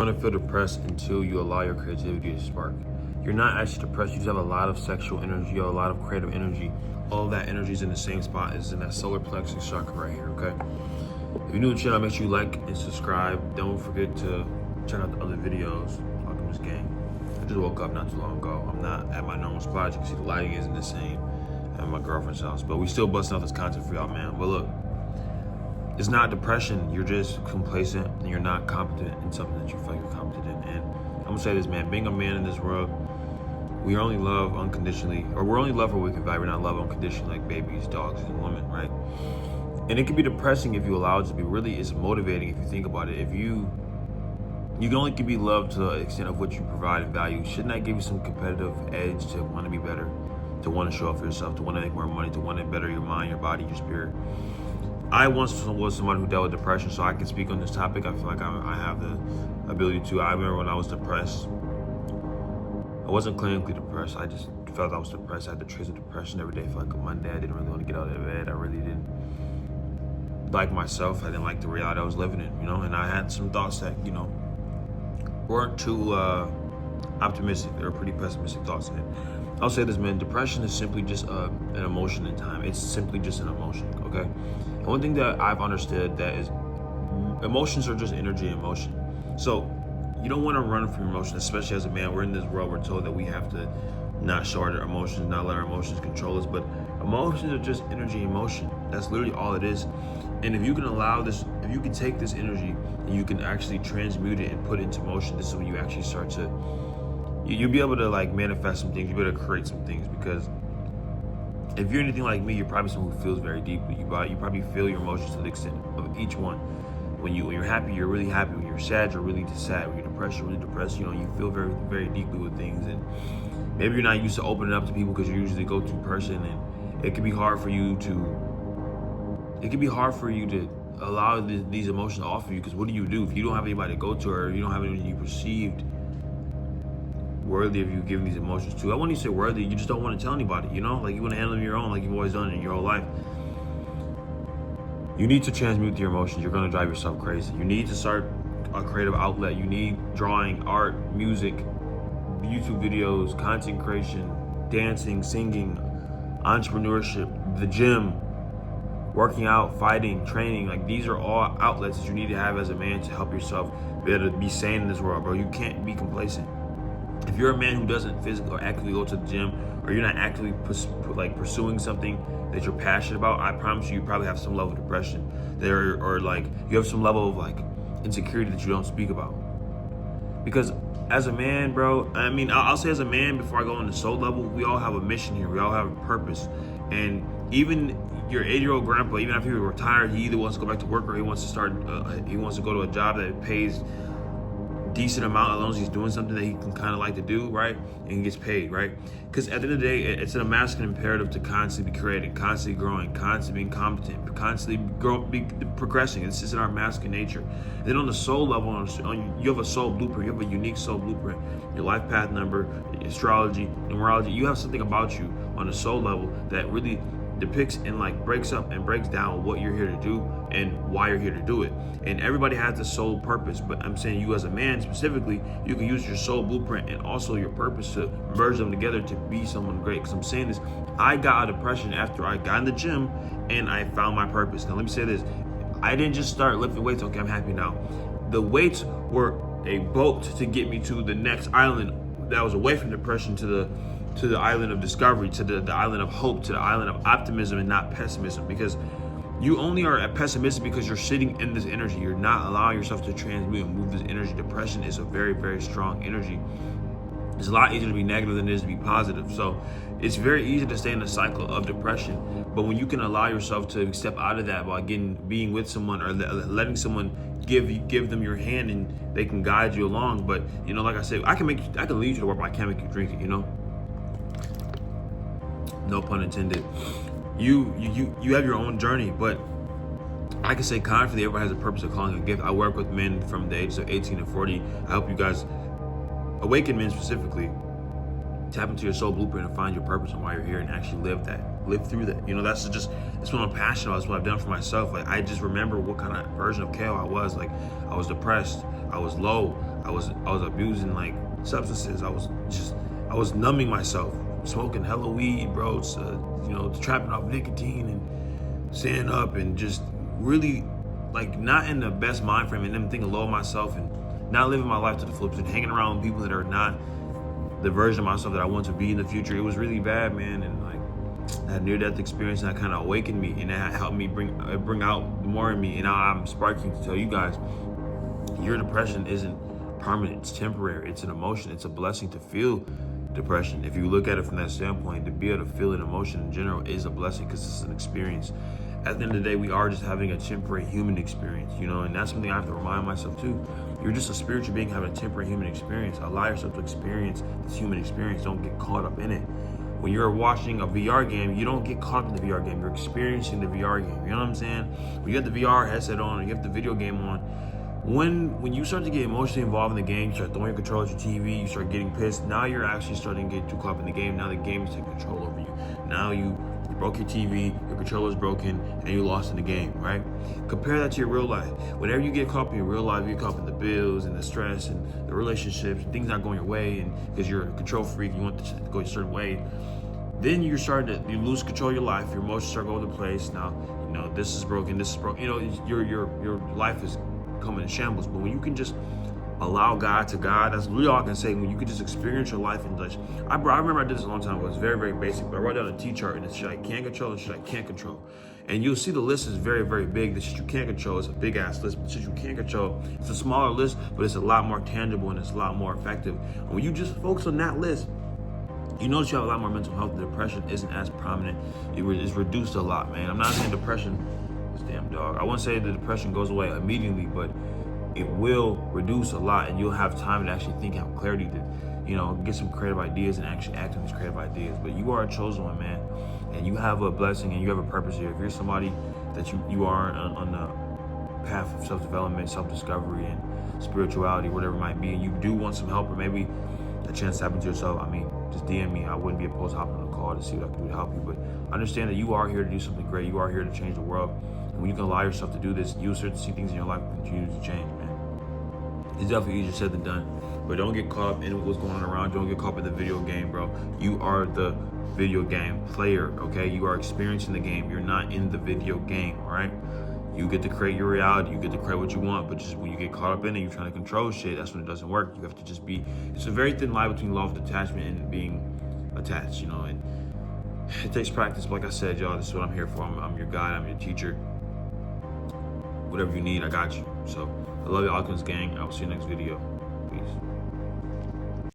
You're gonna feel depressed until you allow your creativity to spark. You're not actually depressed, you just have a lot of sexual energy, you have a lot of creative energy. All of that energy is in the same spot, is in that solar plexus chakra right here, okay? If you're new to the channel, make sure you like and subscribe. Don't forget to check out the other videos. Alchemist Gang. I just woke up not too long ago. I'm not at my normal spot. You can see the lighting isn't the same at my girlfriend's house, but we still busting out this content for y'all, man. But look, it's not depression. You're just complacent and you're not competent in something that you feel like you're competent in. And I'm gonna say this, man, being a man in this world, we only love unconditionally, or we're only love for we can value, we're not love unconditionally like babies, dogs, and women, right? And it can be depressing if you allow it to be. Really, it's motivating if you think about it. If you can only be loved to the extent of what you provide and value. Shouldn't that give you some competitive edge to want to be better, to want to show off for yourself, to want to make more money, to want to better your mind, your body, your spirit? I once was someone who dealt with depression, so I can speak on this topic. I feel like I have the ability to. I remember when I was depressed, I wasn't clinically depressed. I just felt I was depressed. I had the trace of depression every day for like a Monday. I didn't really want to get out of bed. I really didn't like myself. I didn't like the reality I was living in, and I had some thoughts that, weren't too optimistic. They were pretty pessimistic thoughts. And I'll say this, man, depression is simply just an emotion in time. It's simply just an emotion, okay? And one thing that I've understood that is emotions are just energy in motion. So you don't want to run from your emotions, especially as a man. We're in this world, we're told that we have to not show our emotions, not let our emotions control us, but emotions are just energy in motion. That's literally all it is. And if you can allow this, if you can take this energy and you can actually transmute it and put it into motion, this is when you actually start to, you'll be able to like manifest some things, you'll be able to create some things. Because if you're anything like me, you're probably someone who feels very deeply. You probably feel your emotions to the extent of each one. When you're happy, you're really happy. When you're sad, you're really sad. When you're depressed, you're really depressed. You feel very, very deeply with things. And maybe you're not used to opening up to people because you're usually a go-to person, and it can be hard for you to allow these emotions off of you. Because what do you do if you don't have anybody to go to, or you don't have anyone you perceived worthy of you giving these emotions to? I wouldn't even say worthy, you just don't want to tell anybody, like you want to handle them your own, like you've always done in your whole life. You need to transmute your emotions. You're going to drive yourself crazy. You need to start a creative outlet. You need drawing, art, music, YouTube videos, content creation, dancing, singing, entrepreneurship, the gym, working out, fighting, training. Like, these are all outlets that you need to have as a man to help yourself be able to be sane in this world, bro. You can't be complacent. If you're a man who doesn't physically or actively go to the gym, or you're not actively pursuing something that you're passionate about, I promise you probably have some level of depression there, or like you have some level of like insecurity that you don't speak about. Because as a man, bro, I mean, I'll say as a man, before I go on the soul level, we all have a mission here. We all have a purpose. And even your 80-year-old grandpa, even after he retired, he either wants to go back to work, or he wants to go to a job that pays decent amount, as long as he's doing something that he can kind of like to do, right? And he gets paid, right? Because at the end of the day, it's a masculine imperative to constantly be creating, constantly growing, constantly being competent, constantly progressing. It's just in our masculine nature. And then on the soul level, you have a soul blueprint. You have a unique soul blueprint. Your life path number, astrology, numerology. You have something about you on the soul level that really depicts and like breaks up and breaks down what you're here to do and why you're here to do it. And everybody has a soul purpose, but I'm saying you as a man specifically, you can use your soul blueprint and also your purpose to merge them together to be someone great. Because I'm saying this, I got out of depression after I got in the gym and I found my purpose. Now let me say this, I didn't just start lifting weights, okay, I'm happy now. The weights were a boat to get me to the next island that was away from depression, to the island of discovery, to the island of hope, to the island of optimism and not pessimism. Because you only are pessimistic because you're sitting in this energy. You're not allowing yourself to transmute and move this energy. Depression is a very, very strong energy. It's a lot easier to be negative than it is to be positive. So it's very easy to stay in the cycle of depression. But when you can allow yourself to step out of that by being with someone, or letting someone give them your hand and they can guide you along. But like I said, I can lead you to work, but I can't make you drink it, No pun intended. You have your own journey, but I can say confidently, everybody has a purpose, a calling, a gift. I work with men from the ages of 18 to 40. I help you guys, awaken men specifically, tap into your soul blueprint and find your purpose and why you're here, and actually live that. live through that. You know, that's what I'm passionate about. That's what I've done for myself. Like, I just remember what kind of version of KO I was. Like, I was depressed, I was low, I was abusing like substances. I was numbing myself, smoking hella weed, bro. Trapping off nicotine and staying up and just really like not in the best mind frame, and then thinking low of myself and not living my life to the fullest and hanging around with people that are not the version of myself that I want to be in the future. It was really bad, man. And like that near-death experience, that kind of awakened me, and that helped me bring out more in me. And now I'm sparking to tell you guys, your depression isn't permanent. It's temporary. It's an emotion. It's a blessing to feel depression. If you look at it from that standpoint, to be able to feel an emotion in general is a blessing because it's an experience. At the end of the day, we are just having a temporary human experience, you know, and that's something I have to remind myself too. You're just a spiritual being having a temporary human experience. Allow yourself to experience this human experience. Don't get caught up in it. When you're watching a VR game, you don't get caught up in the VR game. You're experiencing the VR game. You know what I'm saying? When you have the VR headset on and you have the video game on, when you start to get emotionally involved in the game, you start throwing your control at your TV, you start getting pissed. Now you're actually starting to get too caught up in the game. Now the game is taking control over you. Now you broke your TV, your controller's broken, and you lost in the game, right? Compare that to your real life. Whenever you get caught up in your real life, you get caught up in the bills and the stress and the relationships, and things not going your way, and because you're a control freak, you want the shit to go a certain way. Then you lose control of your life. Your emotions start going to place. Now, you know, this is broken, this is broken. You know, your life is coming in shambles. But when you can just allow God to God, that's really all I can say. When you can just experience your life and just, I remember I did this a long time ago. It's very, very basic, but I wrote down a T-chart, and it's shit I can control and shit I can't control. And you'll see the list is very, very big. The shit you can't control is a big ass list, but the shit you can control, it's a smaller list, but it's a lot more tangible and it's a lot more effective. And when you just focus on that list, you notice you have a lot more mental health. The depression isn't as prominent. It's reduced a lot, man. I'm not saying depression, this damn dog. I won't say the depression goes away immediately, but it will reduce a lot, and you'll have time to actually think, have clarity to, you know, get some creative ideas and actually act on these creative ideas. But you are a chosen one, man, and you have a blessing and you have a purpose here. If you're somebody that you are on the path of self-development, self-discovery, and spirituality, whatever it might be, and you do want some help, or maybe a chance to happen to yourself, I mean, just DM me. I wouldn't be opposed to hopping on a call to see what I can do to help you. But understand that you are here to do something great. You are here to change the world. And when you can allow yourself to do this, you'll start to see things in your life continue to change, man. It's definitely easier said than done. But don't get caught up in what's going on around you. Don't get caught up in the video game, bro. You are the video game player, okay? You are experiencing the game. You're not in the video game, all right? You get to create your reality. You get to create what you want. But just when you get caught up in it, you're trying to control shit, that's when it doesn't work. You have to just be, it's a very thin line between law of detachment and being attached, you know? And it takes practice. But like I said, y'all, this is what I'm here for. I'm your guide. I'm your teacher. Whatever you need, I got you. So I love you, Alkins gang. I will see you next video.